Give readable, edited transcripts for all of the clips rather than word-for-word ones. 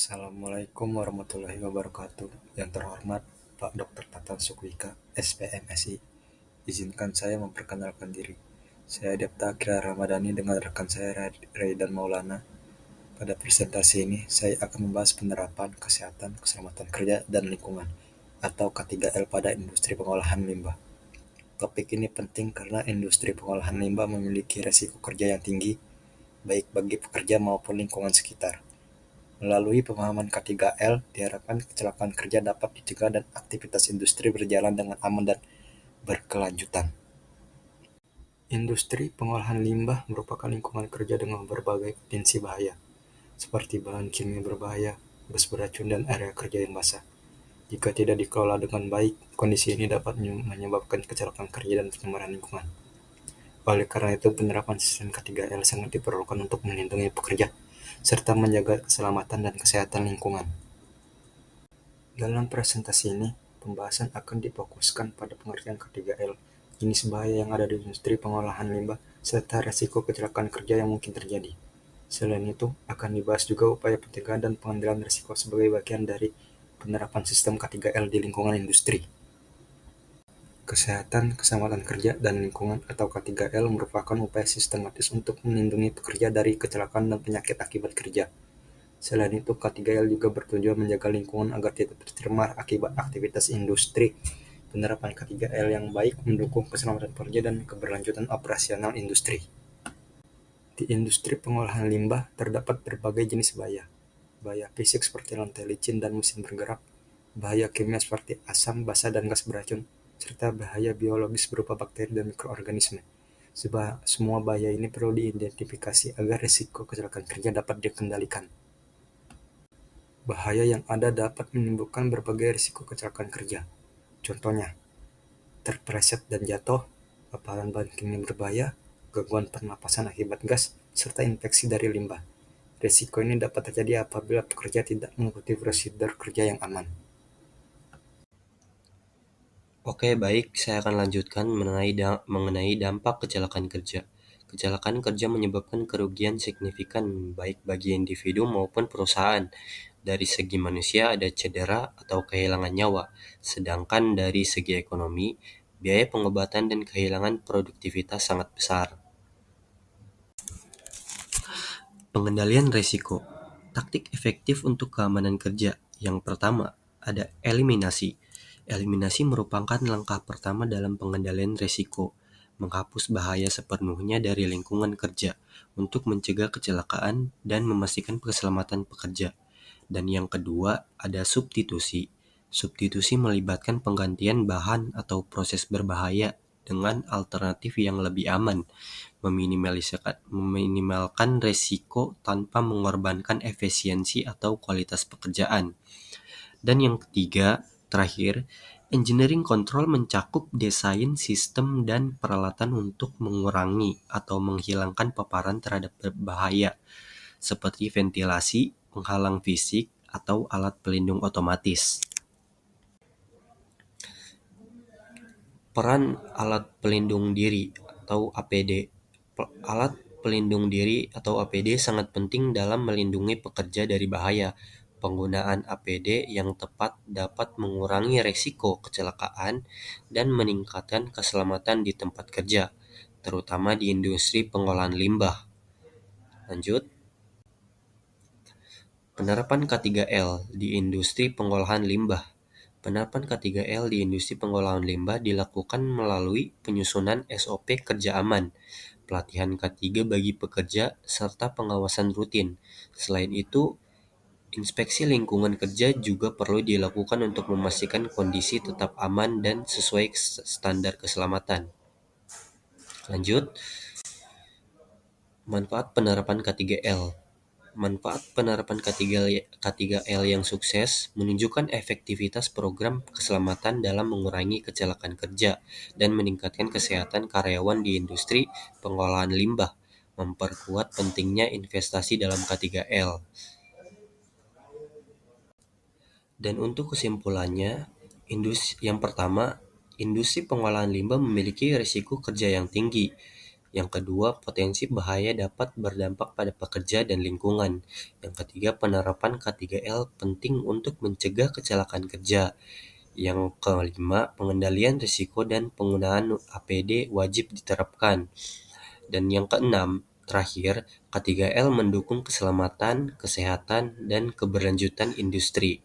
Assalamualaikum warahmatullahi wabarakatuh. Yang terhormat Pak Dr. Tatan Sukwika, SPMSI. Izinkan saya memperkenalkan diri. Saya Depta Akira Ramadhani dengan rekan saya Raidan Maulana. Pada presentasi ini, saya akan membahas penerapan kesehatan, keselamatan kerja, dan lingkungan atau K3L pada industri pengolahan limbah. Topik ini penting karena industri pengolahan limbah memiliki resiko kerja yang tinggi, baik bagi pekerja maupun lingkungan sekitar. Melalui pemahaman K3L, diharapkan kecelakaan kerja dapat dicegah dan aktivitas industri berjalan dengan aman dan berkelanjutan. Industri pengolahan limbah merupakan lingkungan kerja dengan berbagai potensi bahaya, seperti bahan kimia berbahaya, gas beracun, dan area kerja yang basah. Jika tidak dikelola dengan baik, kondisi ini dapat menyebabkan kecelakaan kerja dan pencemaran lingkungan. Oleh karena itu, penerapan sistem K3L sangat diperlukan untuk melindungi pekerja, serta menjaga keselamatan dan kesehatan lingkungan. Dalam presentasi ini, pembahasan akan difokuskan pada pengertian K3L, jenis bahaya yang ada di industri pengolahan limbah, serta resiko kecelakaan kerja yang mungkin terjadi. Selain itu, akan dibahas juga upaya pencegahan dan pengendalian risiko sebagai bagian dari penerapan sistem K3L di lingkungan industri. Kesehatan, keselamatan kerja, dan lingkungan atau K3L merupakan upaya sistematis untuk melindungi pekerja dari kecelakaan dan penyakit akibat kerja. Selain itu, K3L juga bertujuan menjaga lingkungan agar tidak tercemar akibat aktivitas industri. Penerapan K3L yang baik mendukung keselamatan pekerja dan keberlanjutan operasional industri. Di industri pengolahan limbah terdapat berbagai jenis bahaya. Bahaya fisik seperti lantai licin dan mesin bergerak, bahaya kimia seperti asam, basa, dan gas beracun, serta bahaya biologis berupa bakteri dan mikroorganisme. Semua bahaya ini perlu diidentifikasi agar risiko kecelakaan kerja dapat dikendalikan. Bahaya yang ada dapat menimbulkan berbagai risiko kecelakaan kerja. Contohnya, terpeleset dan jatuh, paparan bahan kimia berbahaya, gangguan pernapasan akibat gas, serta infeksi dari limbah. Risiko ini dapat terjadi apabila pekerja tidak mengikuti prosedur kerja yang aman. Oke, baik. Saya akan lanjutkan mengenai dampak kecelakaan kerja. Kecelakaan kerja menyebabkan kerugian signifikan baik bagi individu maupun perusahaan. Dari segi manusia ada cedera atau kehilangan nyawa, sedangkan dari segi ekonomi, biaya pengobatan dan kehilangan produktivitas sangat besar. Pengendalian risiko. Taktik efektif untuk keamanan kerja. Yang pertama, ada eliminasi. Eliminasi merupakan langkah pertama dalam pengendalian risiko, menghapus bahaya sepenuhnya dari lingkungan kerja untuk mencegah kecelakaan dan memastikan keselamatan pekerja. Dan yang kedua, ada substitusi. Substitusi melibatkan penggantian bahan atau proses berbahaya dengan alternatif yang lebih aman, meminimalkan risiko tanpa mengorbankan efisiensi atau kualitas pekerjaan. Dan yang ketiga, terakhir, engineering control mencakup desain sistem dan peralatan untuk mengurangi atau menghilangkan paparan terhadap berbahaya, seperti ventilasi, penghalang fisik, atau alat pelindung otomatis. Peran alat pelindung diri atau APD. Alat pelindung diri atau APD sangat penting dalam melindungi pekerja dari bahaya. Penggunaan APD yang tepat dapat mengurangi risiko kecelakaan dan meningkatkan keselamatan di tempat kerja, terutama di industri pengolahan limbah. Lanjut, penerapan K3L di industri pengolahan limbah. Penerapan K3L di industri pengolahan limbah dilakukan melalui penyusunan SOP kerja aman, pelatihan K3 bagi pekerja, serta pengawasan rutin. Selain itu, inspeksi lingkungan kerja juga perlu dilakukan untuk memastikan kondisi tetap aman dan sesuai standar keselamatan. Lanjut, manfaat penerapan K3L. Manfaat penerapan K3L yang sukses menunjukkan efektivitas program keselamatan dalam mengurangi kecelakaan kerja dan meningkatkan kesehatan karyawan di industri pengolahan limbah, memperkuat pentingnya investasi dalam K3L. Dan untuk kesimpulannya, yang pertama, industri pengolahan limbah memiliki risiko kerja yang tinggi, Yang kedua, potensi bahaya dapat berdampak pada pekerja dan lingkungan. Yang ketiga, penerapan K3L penting untuk mencegah kecelakaan kerja. Yang kelima, pengendalian risiko dan penggunaan APD wajib diterapkan. Dan yang keenam, terakhir, K3L mendukung keselamatan, kesehatan, dan keberlanjutan industri.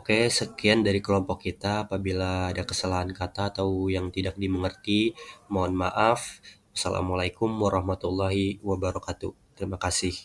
Oke, sekian dari kelompok kita. Apabila ada kesalahan kata atau yang tidak dimengerti, mohon maaf. Wassalamualaikum warahmatullahi wabarakatuh. Terima kasih.